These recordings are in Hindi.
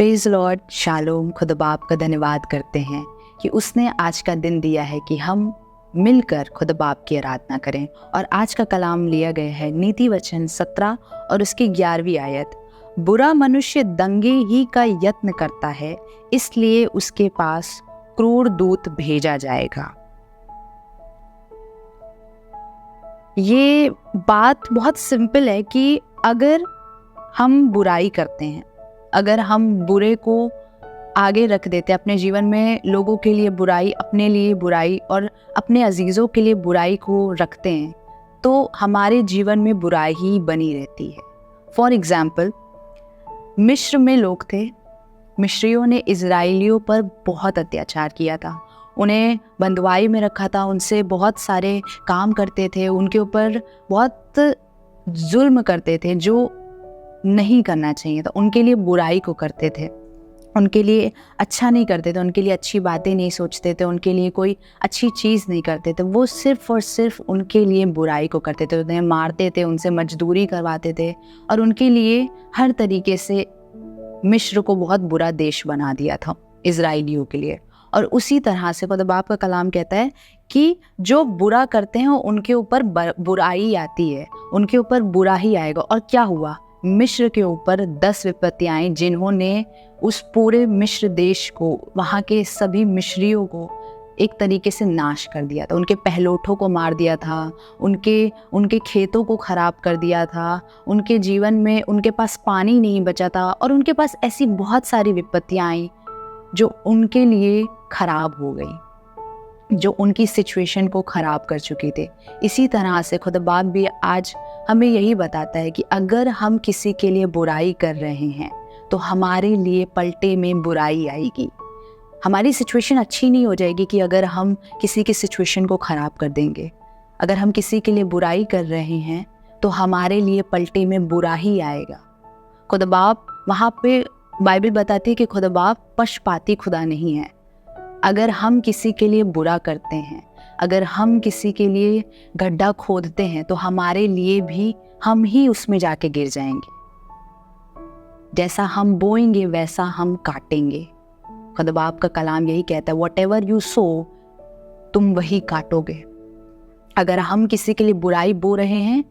Praise Lord, shalom. खुदा बाप का धन्यवाद करते हैं कि उसने आज का दिन दिया है कि हम मिलकर खुदा बाप की आराधना करें। और आज का कलाम लिया गया है नीति वचन 17 और उसकी 11वीं आयत। बुरा मनुष्य दंगे ही का यत्न करता है, इसलिए उसके पास क्रूर दूत भेजा जाएगा। ये बात बहुत सिंपल है कि अगर हम बुराई करते हैं, अगर हम बुरे को आगे रख देते हैं अपने जीवन में, लोगों के लिए बुराई, अपने लिए बुराई और अपने अजीज़ों के लिए बुराई को रखते हैं, तो हमारे जीवन में बुराई ही बनी रहती है। फॉर एग्ज़ाम्पल, मिस्र में लोग थे। मिस्रियों ने इजराइलियों पर बहुत अत्याचार किया था, उन्हें बंधुआई में रखा था, उनसे बहुत सारे काम करते थे, उनके ऊपर बहुत जुल्म करते थे जो नहीं करना चाहिए था। उनके लिए बुराई को करते थे, उनके लिए अच्छा नहीं करते थे, उनके लिए अच्छी बातें नहीं सोचते थे, उनके लिए कोई अच्छी चीज़ नहीं करते थे। वो सिर्फ़ और सिर्फ उनके लिए बुराई को करते थे, उन्हें मारते थे, उनसे मजदूरी करवाते थे और उनके लिए हर तरीके से मिस्र को बहुत बुरा देश बना दिया था इजराइलियों के लिए। और उसी तरह से खुदा बाप का कलाम कहता है कि जो बुरा करते हैं उनके ऊपर बुराई आती है, उनके ऊपर बुरा ही आएगा। और क्या हुआ? मिस्र के ऊपर 10 विपत्तियाँ आई जिन्होंने उस पूरे मिस्र देश को, वहाँ के सभी मिस्रियों को एक तरीके से नाश कर दिया था। उनके पहलोठों को मार दिया था, उनके खेतों को ख़राब कर दिया था, उनके जीवन में उनके पास पानी नहीं बचा था और उनके पास ऐसी बहुत सारी विपत्तियाँ आई जो उनके लिए ख़राब हो गई, जो उनकी सिचुएशन को ख़राब कर चुकी थी। इसी तरह से खुदा बाप भी आज हमें यही बताता है कि अगर हम किसी के लिए बुराई कर रहे हैं तो हमारे लिए पलटे में बुराई आएगी। हमारी सिचुएशन अच्छी नहीं हो जाएगी कि अगर हम किसी की सिचुएशन को ख़राब कर देंगे। अगर हम किसी के लिए बुराई कर रहे हैं तो हमारे लिए पलटे में बुरा ही आएगा। खुदा बाप, वहाँ पे बाइबल बताती है कि खुदा बाप पक्षपाती खुदा नहीं है। अगर हम किसी के लिए बुरा करते हैं, अगर हम किसी के लिए गड्ढा खोदते हैं तो हमारे लिए भी हम ही उसमें जाके गिर जाएंगे। जैसा हम बोएंगे वैसा हम काटेंगे। खुदा बाप का कलाम यही कहता है, व्हाटएवर यू सो तुम वही काटोगे। अगर हम किसी के लिए बुराई बो रहे हैं,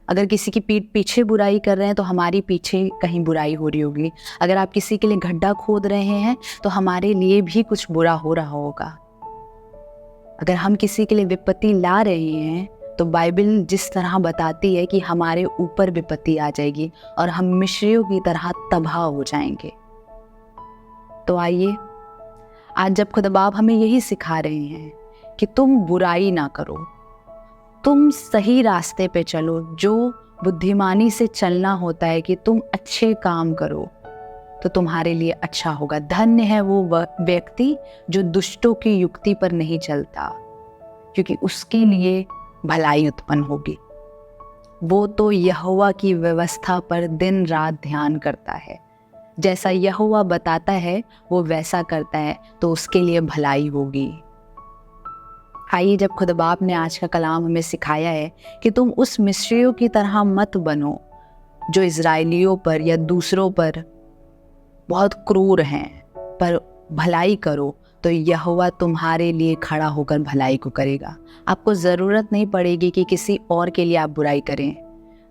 अगर किसी की पीठ पीछे बुराई कर रहे हैं तो हमारी पीछे कहीं बुराई हो रही होगी। अगर आप किसी के लिए गड्ढा खोद रहे हैं तो हमारे लिए भी कुछ बुरा हो रहा होगा। अगर हम किसी के लिए विपत्ति ला रहे हैं तो बाइबल जिस तरह बताती है कि हमारे ऊपर विपत्ति आ जाएगी और हम मिस्रियों की तरह तबाह हो जाएंगे। तो आइए, आज जब खुदा बाप हमें यही सिखा रहे हैं कि तुम बुराई ना करो, तुम सही रास्ते पे चलो, जो बुद्धिमानी से चलना होता है कि तुम अच्छे काम करो तो तुम्हारे लिए अच्छा होगा। धन्य है वो व्यक्ति जो दुष्टों की युक्ति पर नहीं चलता, क्योंकि उसके लिए भलाई उत्पन्न होगी। वो तो यहोवा की व्यवस्था पर दिन रात ध्यान करता है, जैसा यहोवा बताता है वो वैसा करता है, तो उसके लिए भलाई होगी। आइए, जब खुदा बाप ने आज का कलाम हमें सिखाया है कि तुम उस मिस्रियों की तरह मत बनो जो इजराइलियों पर या दूसरों पर बहुत क्रूर हैं, पर भलाई करो तो यहोवा तुम्हारे लिए खड़ा होकर भलाई को करेगा। आपको ज़रूरत नहीं पड़ेगी कि किसी और के लिए आप बुराई करें।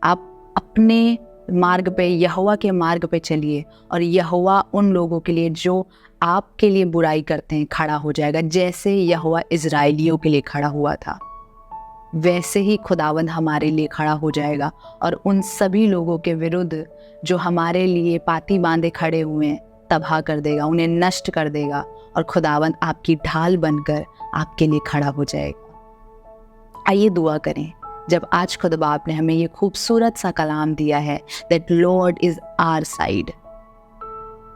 आप अपने मार्ग पे, यहोवा के मार्ग पे चलिए और यहोवा उन लोगों के लिए जो आपके लिए बुराई करते हैं खड़ा हो जाएगा। जैसे यहोवा इजराइलियों के लिए खड़ा हुआ था, वैसे ही खुदावंद हमारे लिए खड़ा हो जाएगा और उन सभी लोगों के विरुद्ध जो हमारे लिए पाती बांधे खड़े हुए हैं तबाह कर देगा, उन्हें नष्ट कर देगा और खुदावंद आपकी ढाल बनकर आपके लिए खड़ा हो जाएगा। आइए दुआ करें। जब आज खुदा बाप ने हमें ये खूबसूरत सा कलाम दिया है, that lord is our side,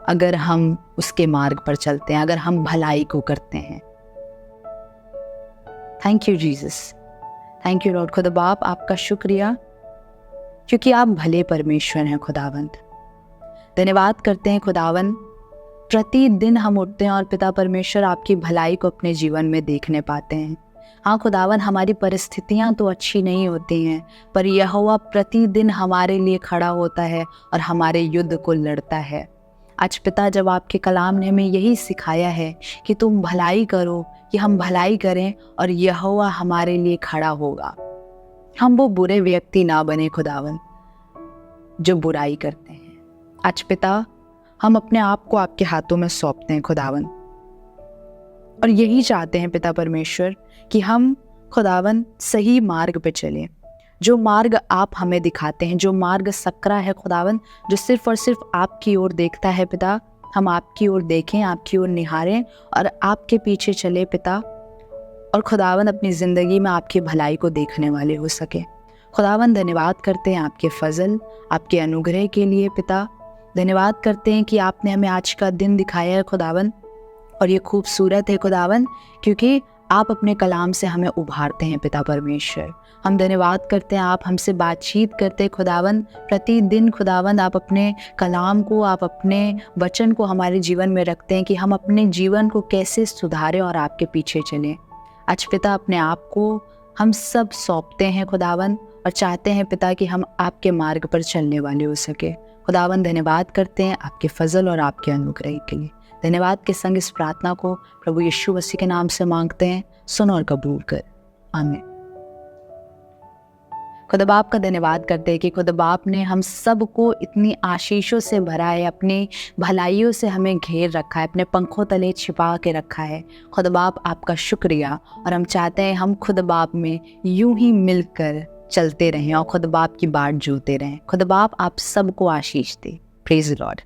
अगर हम उसके मार्ग पर चलते हैं, अगर हम भलाई को करते हैं। Thank you Jesus, thank you Lord. खुदा बाप, आपका शुक्रिया क्योंकि आप भले परमेश्वर हैं खुदावंद। धन्यवाद करते हैं खुदावंद, प्रतिदिन हम उठते हैं और पिता परमेश्वर आपकी भलाई को अपने जीवन में देखने पाते हैं। हाँ खुदावन, हमारी परिस्थितियाँ तो अच्छी नहीं होती हैं, पर यहोवा प्रतिदिन हमारे लिए खड़ा होता है और हमारे युद्ध को लड़ता है। आज पिता, जब आपके कलाम ने हमें यही सिखाया है कि तुम भलाई करो, कि हम भलाई करें और यहोवा हमारे लिए खड़ा होगा। हम वो बुरे व्यक्ति ना बने खुदावन जो बुराई करते हैं। आज पिता, हम अपने आप को आपके हाथों में सौंपते हैं खुदावन, और यही चाहते हैं पिता परमेश्वर कि हम खुदावन सही मार्ग पे चलें। जो मार्ग आप हमें दिखाते हैं, जो मार्ग सकरा है खुदावन, जो सिर्फ और सिर्फ आपकी ओर देखता है पिता, हम आपकी ओर देखें, आपकी ओर निहारें और आपके पीछे चले पिता, और खुदावन अपनी ज़िंदगी में आपकी भलाई को देखने वाले हो सके। खुदावन धन्यवाद करते हैं आपके फजल, आपके अनुग्रह के लिए पिता। धन्यवाद करते हैं कि आपने हमें आज का दिन दिखाया है खुदावन, और ये खूबसूरत है खुदावन, क्योंकि आप अपने कलाम से हमें उभारते हैं पिता परमेश्वर। हम धन्यवाद करते हैं, आप हमसे बातचीत करते हैं खुदावन, प्रतिदिन खुदावन आप अपने कलाम को, आप अपने वचन को हमारे जीवन में रखते हैं कि हम अपने जीवन को कैसे सुधारें और आपके पीछे चलें। आज पिता, अपने आप को हम सब सौंपते हैं खुदावन, और चाहते हैं पिता कि हम आपके मार्ग पर चलने वाले हो सके। खुदावन धन्यवाद करते हैं आपके फजल और आपके अनुग्रह के लिए। धन्यवाद के संग इस प्रार्थना को प्रभु यीशु मसीह के नाम से मांगते हैं, सुन और कबूल कर, आमीन। खुदा बाप का धन्यवाद करते हैं कि खुदा बाप ने हम सबको इतनी आशीषों से भरा है, अपनी भलाइयों से हमें घेर रखा है, अपने पंखों तले छिपा के रखा है। खुदा बाप, आपका शुक्रिया, और हम चाहते हैं हम खुदा बाप में यूं ही मिलकर चलते रहें और खुदा बाप की बाट जोते रहें। खुदा बाप आप सबको आशीष दे। Praise the Lord.